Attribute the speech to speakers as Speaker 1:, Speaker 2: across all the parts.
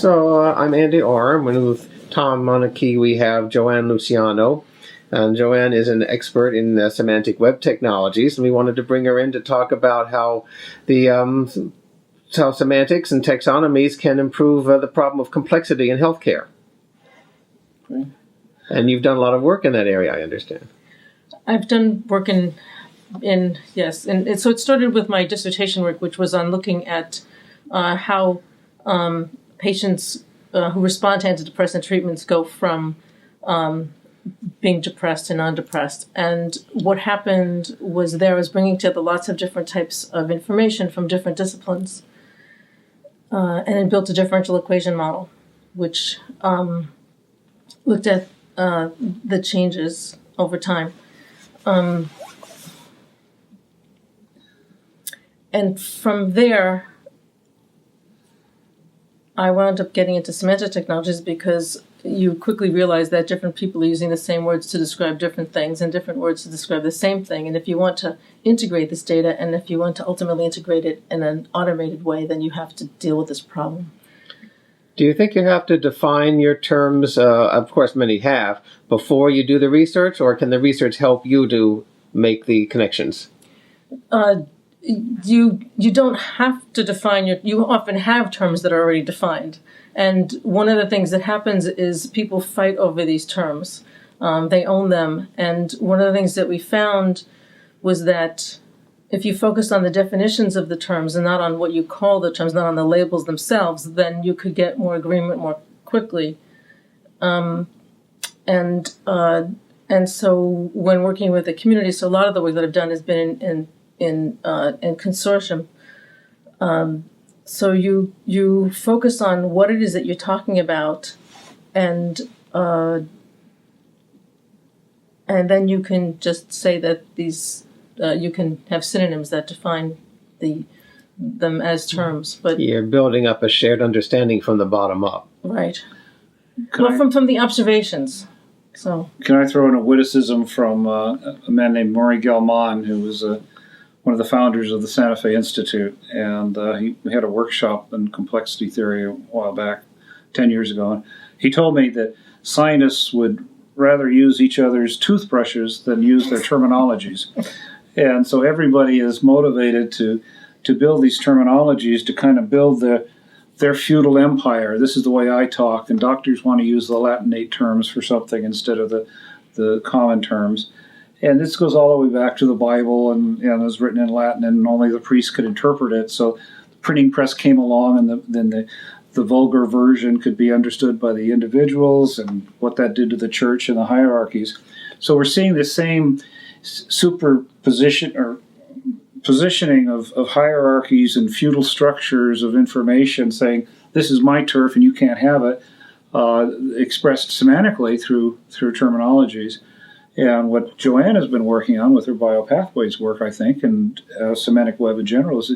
Speaker 1: So I'm Andy Orr. With Tom Monarchy, we have Joanne Luciano. And Joanne is an expert in semantic web technologies, and we wanted to bring her in to talk about how the how semantics and taxonomies can improve the problem of complexity in healthcare.
Speaker 2: Okay.
Speaker 1: And you've done a lot of work in that area, I understand.
Speaker 3: I've done work in yes, and so it started with my dissertation work, which was on looking at how patients who respond to antidepressant treatments go from being depressed to non-depressed. And what happened was there was bringing together lots of different types of information from different disciplines, and it built a differential equation model, which looked at the changes over time. And from there, I wound up getting into semantic technologies because you quickly realize that different people are using the same words to describe different things and different words to describe the same thing. And if you want to integrate this data and if you want to ultimately integrate it in an automated way, then you have to deal with this problem.
Speaker 1: Do you think you have to define your terms, of course many have, before you do the research, or can the research help you to make the connections?
Speaker 3: You don't have to define you often have terms that are already defined. And one of the things that happens is people fight over these terms. They own them. And one of the things that we found was that if you focused on the definitions of the terms and not on what you call the terms, not on the labels themselves, then you could get more agreement more quickly. And so when working with the community, so a lot of the work that I've done has been in consortium. So you focus on what it is that you're talking about, and then you can just say that these you can have synonyms that define them as terms. But
Speaker 1: you're building up a shared understanding from the bottom up.
Speaker 3: Right. From the observations. So
Speaker 2: can I throw in a witticism from a man named Maury Gelman, who was one of the founders of the Santa Fe Institute, and he had a workshop in complexity theory a while back, 10 years ago. And he told me that scientists would rather use each other's toothbrushes than use their terminologies. And so everybody is motivated to build these terminologies to kind of build their feudal empire. This is the way I talk, and doctors want to use the Latinate terms for something instead of the common terms. And this goes all the way back to the Bible, and it was written in Latin, and only the priests could interpret it. So the printing press came along, and then the vulgar version could be understood by the individuals, and what that did to the church and the hierarchies. So we're seeing the same superposition or positioning of hierarchies and feudal structures of information, saying this is my turf and you can't have it, expressed semantically through terminologies. And what Joanne has been working on with her BioPathways work, I think, and semantic web in general, is,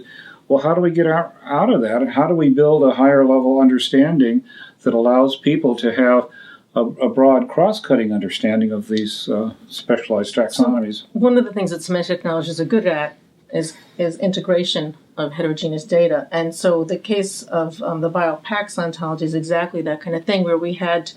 Speaker 2: well, how do we get out of that, and how do we build a higher level understanding that allows people to have a broad cross-cutting understanding of these specialized taxonomies?
Speaker 3: So one of the things that semantic technologies are good at is integration of heterogeneous data. And so the case of the BioPAX ontology is exactly that kind of thing, where we had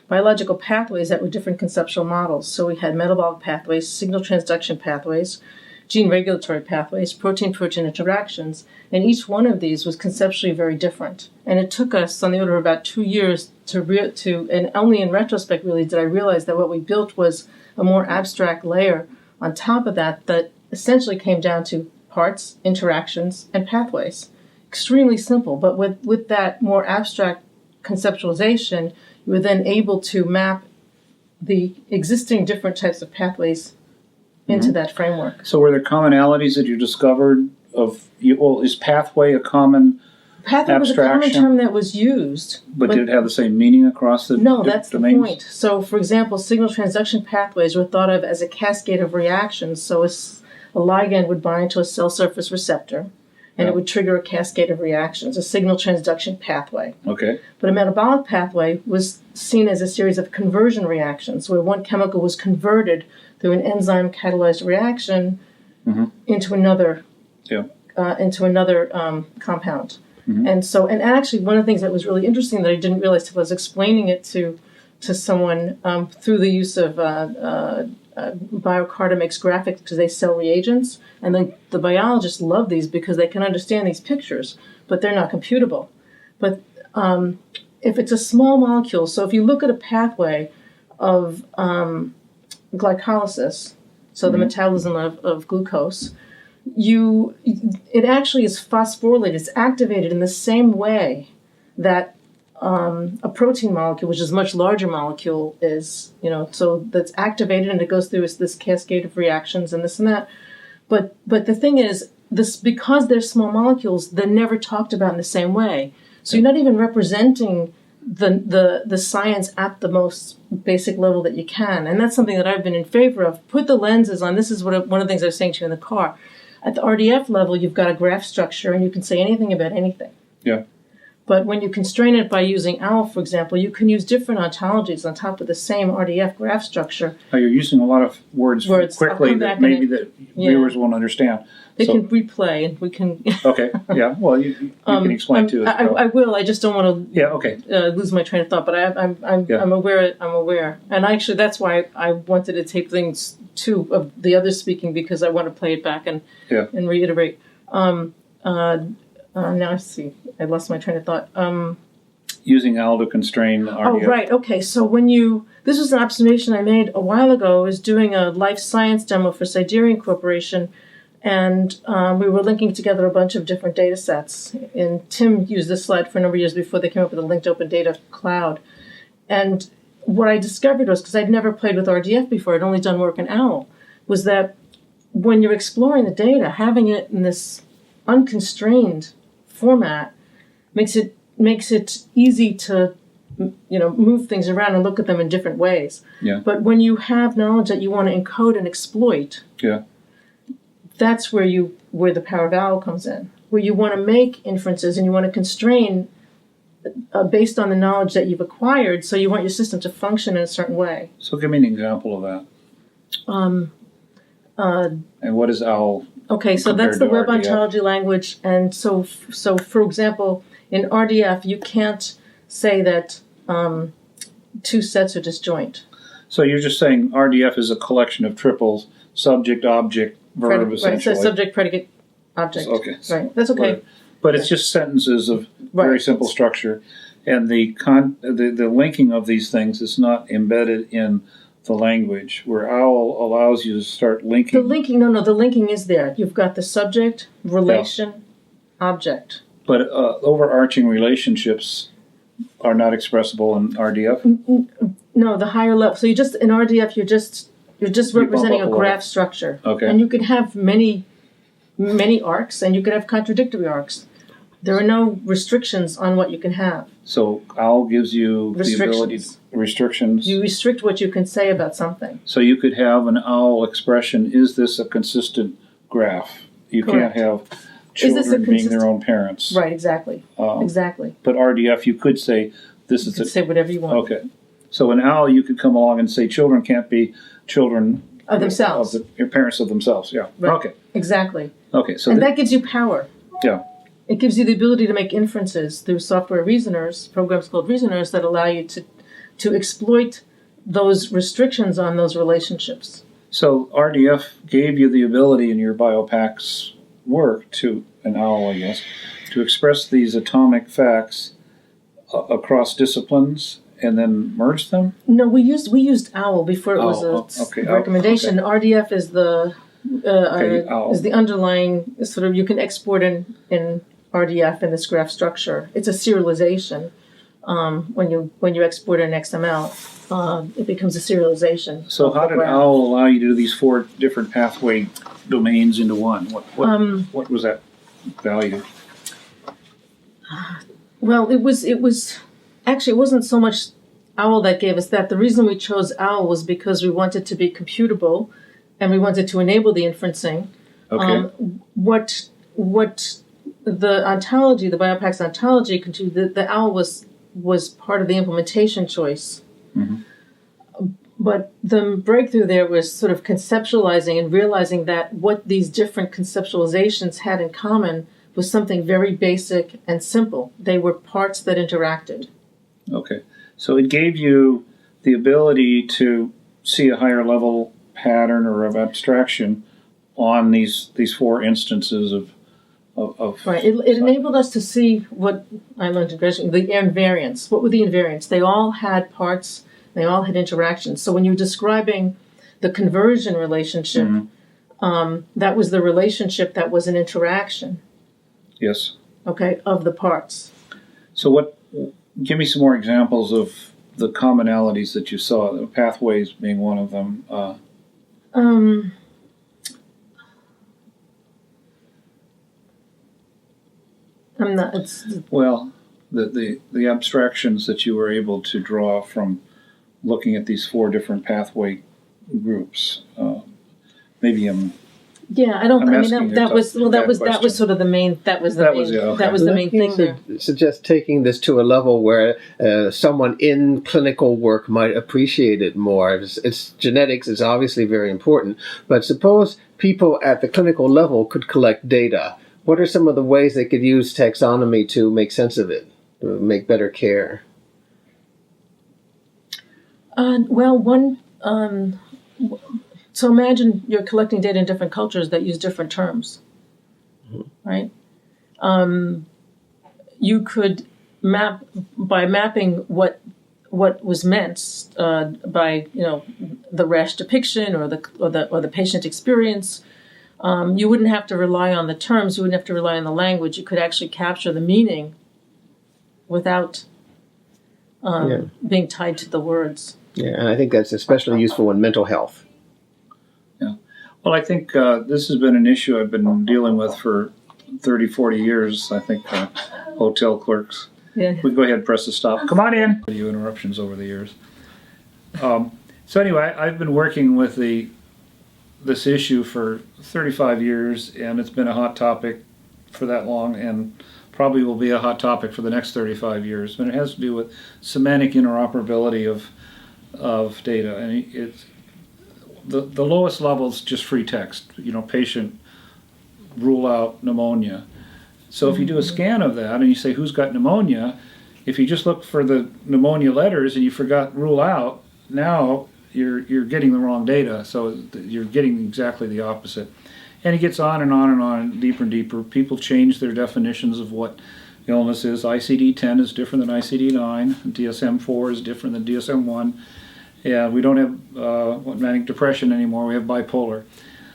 Speaker 3: biological pathways that were different conceptual models. So we had metabolic pathways, signal transduction pathways, gene regulatory pathways, protein-protein interactions, and each one of these was conceptually very different. And it took us on the order of about 2 years and only in retrospect really did I realize that what we built was a more abstract layer on top of that essentially came down to parts, interactions, and pathways. Extremely simple, but with that more abstract conceptualization, you were then able to map the existing different types of pathways into that framework.
Speaker 2: So were there commonalities that you discovered is pathway a common
Speaker 3: Pathway was a common term that was used.
Speaker 2: But did it have the same meaning across the
Speaker 3: No, that's
Speaker 2: domains?
Speaker 3: the point. So, for example, signal transduction pathways were thought of as a cascade of reactions. So a ligand would bind to a cell surface receptor, and it would trigger a cascade of reactions, a signal transduction pathway.
Speaker 2: Okay.
Speaker 3: But a metabolic pathway was seen as a series of conversion reactions, where one chemical was converted through an enzyme-catalyzed reaction into another compound. And so, and actually, one of the things that was really interesting that I didn't realize until I was explaining it to someone through the use of BioCarta makes graphics because they sell reagents, and then the biologists love these because they can understand these pictures, but they're not computable. But if it's a small molecule, so if you look at a pathway of glycolysis, so the metabolism of glucose, it actually is phosphorylated. It's activated in the same way that a protein molecule, which is a much larger molecule, is, so that's activated and it goes through this cascade of reactions and this and that. But the thing is, because they're small molecules, they're never talked about in the same way. So you're not even representing the science at the most basic level that you can. And that's something that I've been in favor of. Put the lenses on. This is one of the things I was saying to you in the car. At the RDF level, you've got a graph structure, and you can say anything about anything.
Speaker 2: Yeah.
Speaker 3: But when you constrain it by using OWL, for example, you can use different ontologies on top of the same RDF graph structure.
Speaker 2: Oh, you're using a lot of words quickly that maybe that viewers won't understand.
Speaker 3: They can replay, and we can...
Speaker 2: Okay, yeah. Well, you can explain too.
Speaker 3: I will. I just don't want
Speaker 2: to
Speaker 3: lose my train of thought, but I'm aware. I'm aware. And actually, that's why I wanted to tape things, too, of the others speaking, because I want to play it back and reiterate. Now I see. I lost my train of thought.
Speaker 2: Using OWL to constrain RDF.
Speaker 3: Oh, right. Okay. So this was an observation I made a while ago. I was doing a life science demo for Siderian Corporation, and we were linking together a bunch of different data sets. And Tim used this slide for a number of years before they came up with a linked open data cloud. And what I discovered was, because I'd never played with RDF before, I'd only done work in OWL, was that when you're exploring the data, having it in this unconstrained format makes it easy to move things around and look at them in different ways.
Speaker 2: Yeah.
Speaker 3: But when you have knowledge that you want to encode and exploit, that's where the power of OWL comes in, where you want to make inferences and you want to constrain based on the knowledge that you've acquired, so you want your system to function in a certain way.
Speaker 2: So give me an example of that. And what is OWL?
Speaker 3: Okay, so that's the web ontology language, and so for example, in RDF, you can't say that two sets are disjoint.
Speaker 2: So you're just saying RDF is a collection of triples: subject, object, verb, essentially.
Speaker 3: Right, so subject, predicate, object.
Speaker 2: Okay.
Speaker 3: Right, that's okay.
Speaker 2: But it's just sentences of very simple structure, and the linking of these things is not embedded in the language, where OWL allows you to start linking.
Speaker 3: The linking is there. You've got the subject, relation, object.
Speaker 2: But overarching relationships are not expressible in RDF?
Speaker 3: No, the higher level. So in RDF, you're just representing a graph structure.
Speaker 2: Okay.
Speaker 3: And you could have many arcs, and you could have contradictory arcs. There are no restrictions on what you can have.
Speaker 2: So OWL gives you the ability restrictions.
Speaker 3: You restrict what you can say about something.
Speaker 2: So you could have an OWL expression, is this a consistent graph? You
Speaker 3: Correct.
Speaker 2: Can't have children being their own parents.
Speaker 3: Right, exactly. Exactly.
Speaker 2: But RDF, you could say this is...
Speaker 3: You could say whatever you want.
Speaker 2: Okay. So in OWL, you could come along and say children can't be children...
Speaker 3: Of themselves.
Speaker 2: Parents of themselves, yeah.
Speaker 3: Right.
Speaker 2: Okay.
Speaker 3: Exactly.
Speaker 2: Okay, so...
Speaker 3: And that gives you power.
Speaker 2: Yeah.
Speaker 3: It gives you the ability to make inferences through software reasoners, programs called reasoners, that allow you to exploit those restrictions on those relationships.
Speaker 2: So RDF gave you the ability in your BioPAX work and OWL, I guess, to express these atomic facts across disciplines and then merge them?
Speaker 3: No, we used OWL before it was a recommendation. Okay. RDF is the underlying sort of, you can export in RDF in this graph structure. It's a serialization. When you export in XML, it becomes a serialization.
Speaker 2: So how did OWL allow you to do these 4 different pathway domains into one? What was that value?
Speaker 3: Well, it was actually, it wasn't so much OWL that gave us that. The reason we chose OWL was because we wanted to be computable, and we wanted to enable the inferencing.
Speaker 2: Okay.
Speaker 3: What the ontology, the BioPAX ontology, could do, the OWL was part of the implementation choice.
Speaker 2: Mm-hmm.
Speaker 3: But the breakthrough there was sort of conceptualizing and realizing that what these different conceptualizations had in common was something very basic and simple. They were parts that interacted.
Speaker 2: Okay. So it gave you the ability to see a higher level pattern or of abstraction on these four instances of
Speaker 3: Right. It enabled us to see what I learned in graduate, the invariants. What were the invariants? They all had parts, they all had interactions. So when you're describing the conversion relationship, that was the relationship that was an interaction.
Speaker 2: Yes.
Speaker 3: Okay, of the parts.
Speaker 2: So give me some more examples of the commonalities that you saw, the pathways being one of them.
Speaker 3: I'm not.
Speaker 2: Well, the abstractions that you were able to draw from looking at these four different pathway groups. Maybe
Speaker 3: Yeah, I don't.
Speaker 2: I'm
Speaker 3: I mean,
Speaker 2: asking
Speaker 3: that
Speaker 2: you
Speaker 3: was well. That was
Speaker 2: question.
Speaker 3: sort of the main. That was the
Speaker 2: That
Speaker 3: main.
Speaker 2: was, yeah, okay.
Speaker 3: That was the main thing there.
Speaker 1: Suggest taking this to a level where someone in clinical work might appreciate it more. It's genetics is obviously very important, but suppose people at the clinical level could collect data. What are some of the ways they could use taxonomy to make sense of it, to make better care?
Speaker 3: Well, one. So imagine you're collecting data in different cultures that use different terms, right? You could map by mapping what was meant by the rash depiction or the patient experience. You wouldn't have to rely on the terms. You wouldn't have to rely on the language. You could actually capture the meaning without being tied to the words.
Speaker 1: Yeah, and I think that's especially useful in mental health.
Speaker 2: Yeah. Well, I think this has been an issue I've been dealing with for 30, 40 years. I think hotel clerks.
Speaker 3: Yeah.
Speaker 2: We can go ahead and press the stop. Come on in. A few interruptions over the years. So anyway, I've been working with this issue for 35 years, and it's been a hot topic for that long, and probably will be a hot topic for the next 35 years. And it has to do with semantic interoperability of data, and it's the lowest level is just free text. Patient rule out pneumonia. So if you do a scan of that and you say who's got pneumonia, if you just look for the pneumonia letters and you forgot rule out, now you're getting the wrong data. So you're getting exactly the opposite. And it gets on and on and on, deeper and deeper. People change their definitions of what illness is. ICD-10 is different than ICD-9. DSM-4 is different than DSM-1. Yeah, we don't have manic depression anymore. We have bipolar.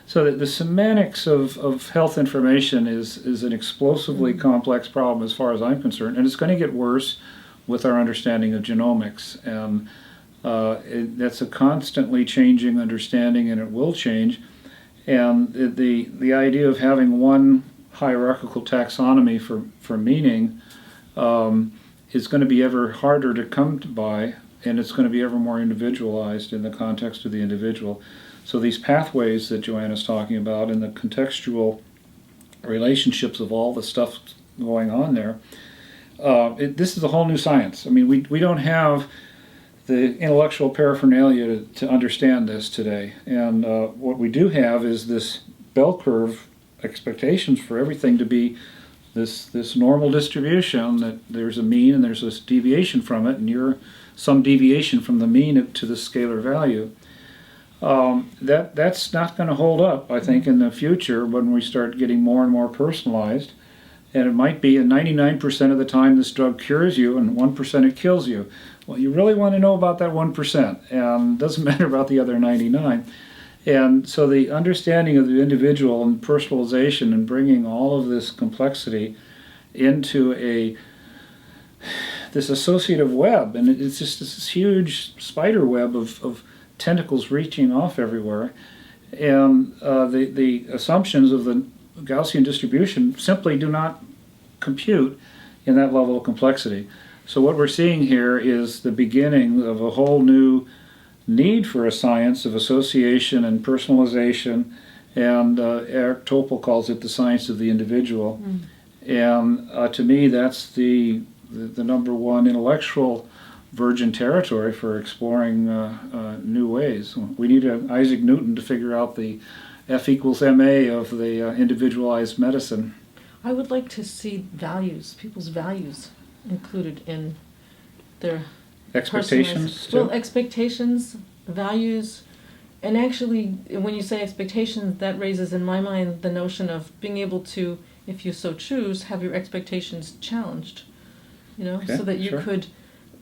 Speaker 2: So the semantics of health information is an explosively complex problem as far as I'm concerned, and it's going to get worse with our understanding of genomics. And that's a constantly changing understanding, and it will change. And the idea of having one hierarchical taxonomy for meaning is going to be ever harder to come by, and it's going to be ever more individualized in the context of the individual. So these pathways that Joanne is talking about and the contextual relationships of all the stuff going on there, this is a whole new science. I mean, we don't have the intellectual paraphernalia to understand this today. And what we do have is this bell curve expectations for everything to be this normal distribution, that there's a mean and there's this deviation from it, and you're some deviation from the mean to the scalar value. That's not going to hold up, I think, in the future when we start getting more and more personalized. And it might be 99% of the time this drug cures you and 1% it kills you. Well, you really want to know about that 1%, and it doesn't matter about the other 99. And so the understanding of the individual and personalization and bringing all of this complexity into this associative web, and it's just this huge spider web of tentacles reaching off everywhere, and the assumptions of the Gaussian distribution simply do not compute in that level of complexity. So what we're seeing here is the beginning of a whole new need for a science of association and personalization, and Eric Topol calls it the science of the individual. And to me, that's the number one intellectual virgin territory for exploring new ways. We need an Isaac Newton to figure out the F equals MA of the individualized medicine.
Speaker 3: I would like to see values, people's values included in their
Speaker 2: Expectations too?
Speaker 3: Well, expectations, values, and actually, when you say expectations, that raises in my mind the notion of being able to, if you so choose, have your expectations challenged.
Speaker 2: Okay,
Speaker 3: so that you
Speaker 2: sure.
Speaker 3: could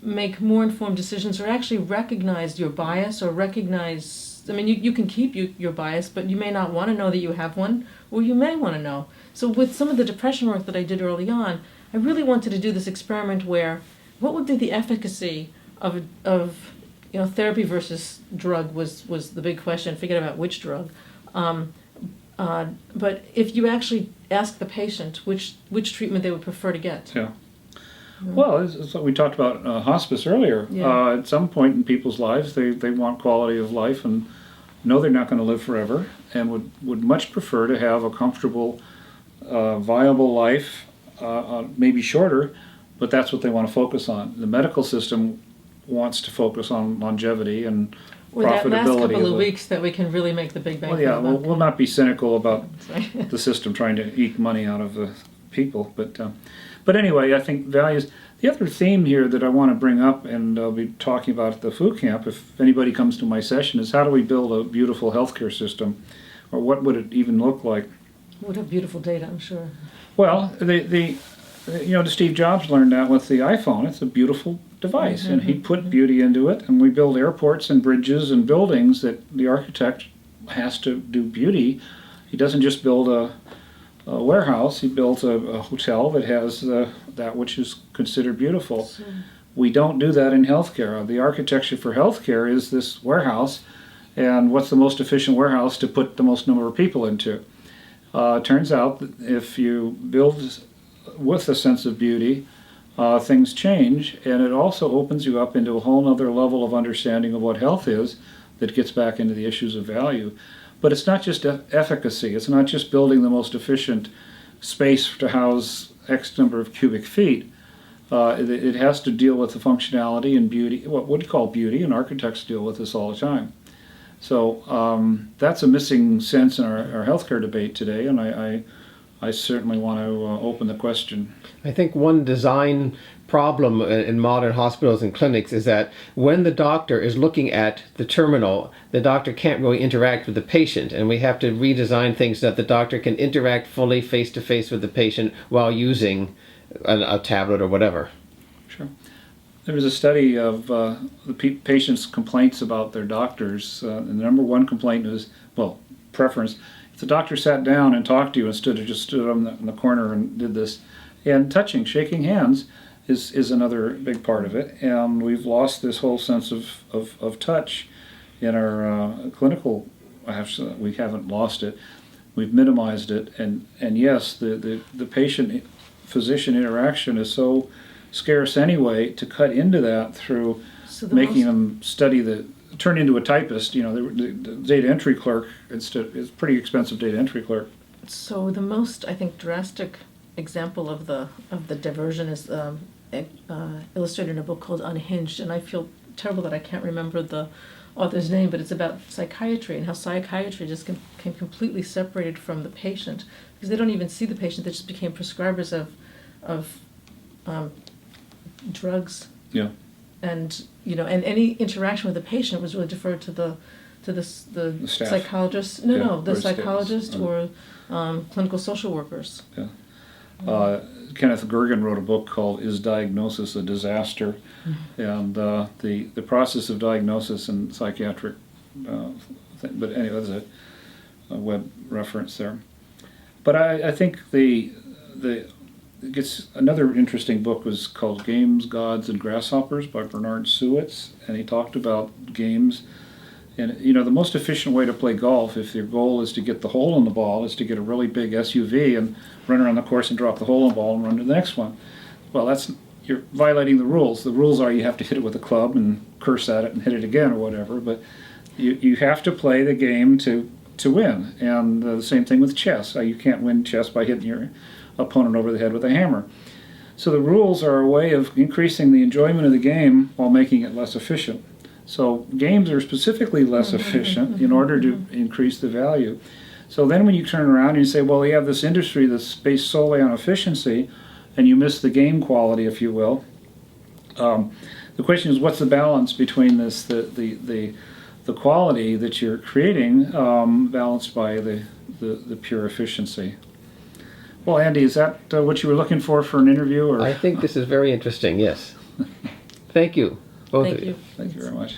Speaker 3: make more informed decisions, or actually recognize your bias, or recognize, I mean, you can keep your bias, but you may not want to know that you have one, or you may want to know. So with some of the depression work that I did early on, I really wanted to do this experiment where, what would be the efficacy of therapy versus drug was the big question. Forget about which drug. But if you actually ask the patient which treatment they would prefer to get.
Speaker 2: Yeah. Well, it's what we talked about hospice earlier.
Speaker 3: Yeah.
Speaker 2: At some point in people's lives, they want quality of life and know they're not going to live forever, and would much prefer to have a comfortable, viable life, maybe shorter, but that's what they want to focus on. The medical system wants to focus on longevity and
Speaker 3: Or
Speaker 2: profitability.
Speaker 3: that last couple of weeks that we can really make the big bang.
Speaker 2: Well, yeah, we'll not be cynical about
Speaker 3: Sorry.
Speaker 2: the system trying to eke money out of the people, but anyway, I think values. The other theme here that I want to bring up, and I'll be talking about at the food camp if anybody comes to my session, is how do we build a beautiful healthcare system, or what would it even look like?
Speaker 3: We'd have beautiful data, I'm sure.
Speaker 2: Well, the Steve Jobs learned that with the iPhone. It's a beautiful device, and he put beauty into it. And we build airports and bridges and buildings that the architect has to do beauty. He doesn't just build a warehouse. He built a hotel that has that which is considered beautiful.
Speaker 3: So,
Speaker 2: We don't do that in healthcare. The architecture for healthcare is this warehouse, and what's the most efficient warehouse to put the most number of people into? Turns out that if you build with a sense of beauty, things change, and it also opens you up into a whole other level of understanding of what health is that gets back into the issues of value. But it's not just efficacy. It's not just building the most efficient space to house X number of cubic feet. It has to deal with the functionality and beauty, what we call beauty, and architects deal with this all the time. So that's a missing sense in our healthcare debate today, and I certainly want to open the question.
Speaker 1: I think one design problem in modern hospitals and clinics is that when the doctor is looking at the terminal, the doctor can't really interact with the patient, and we have to redesign things so that the doctor can interact fully face-to-face with the patient while using a tablet or whatever.
Speaker 2: Sure. There was a study of the patients' complaints about their doctors, and the number one complaint was, preference. If the doctor sat down and talked to you instead of just stood in the corner and did this, and touching, shaking hands is another big part of it. And we've lost this whole sense of touch in our clinical. We haven't lost it. We've minimized it. And yes, the patient-physician interaction is so scarce anyway. To cut into that through making them turn into a typist, the data entry clerk. It's a pretty expensive data entry clerk.
Speaker 3: So the most, I think, drastic example of the diversion is illustrated in a book called Unhinged, and I feel terrible that I can't remember the author's name, but it's about psychiatry and how psychiatry just became completely separated from the patient because they don't even see the patient; they just became prescribers of drugs.
Speaker 2: Yeah.
Speaker 3: And and any interaction with the patient was really deferred to the
Speaker 2: staff.
Speaker 3: Psychologist. The psychologist or clinical social workers.
Speaker 2: Yeah. Kenneth Gergen wrote a book called "Is Diagnosis a Disaster?" And the process of diagnosis and psychiatric thing. But anyway, there's a web reference there. But I think another interesting book was called Games, Gods, and Grasshoppers by Bernard Suitz, and he talked about games. And the most efficient way to play golf, if your goal is to get the hole in the ball, is to get a really big SUV and run around the course and drop the hole in the ball and run to the next one. Well, you're violating the rules. The rules are you have to hit it with a club and curse at it and hit it again or whatever. But you have to play the game to win. And the same thing with chess. You can't win chess by hitting your opponent over the head with a hammer. So the rules are a way of increasing the enjoyment of the game while making it less efficient. So games are specifically less efficient in order to increase the value. So then when you turn around and you say, well, you have this industry that's based solely on efficiency, and you miss the game quality, if you will. The question is, what's the balance between this, the quality that you're creating, balanced by the pure efficiency? Well, Andy, is that what you were looking for an interview? Or?
Speaker 1: I think this is very interesting, yes. Thank you, both of you.
Speaker 2: Thank you very much.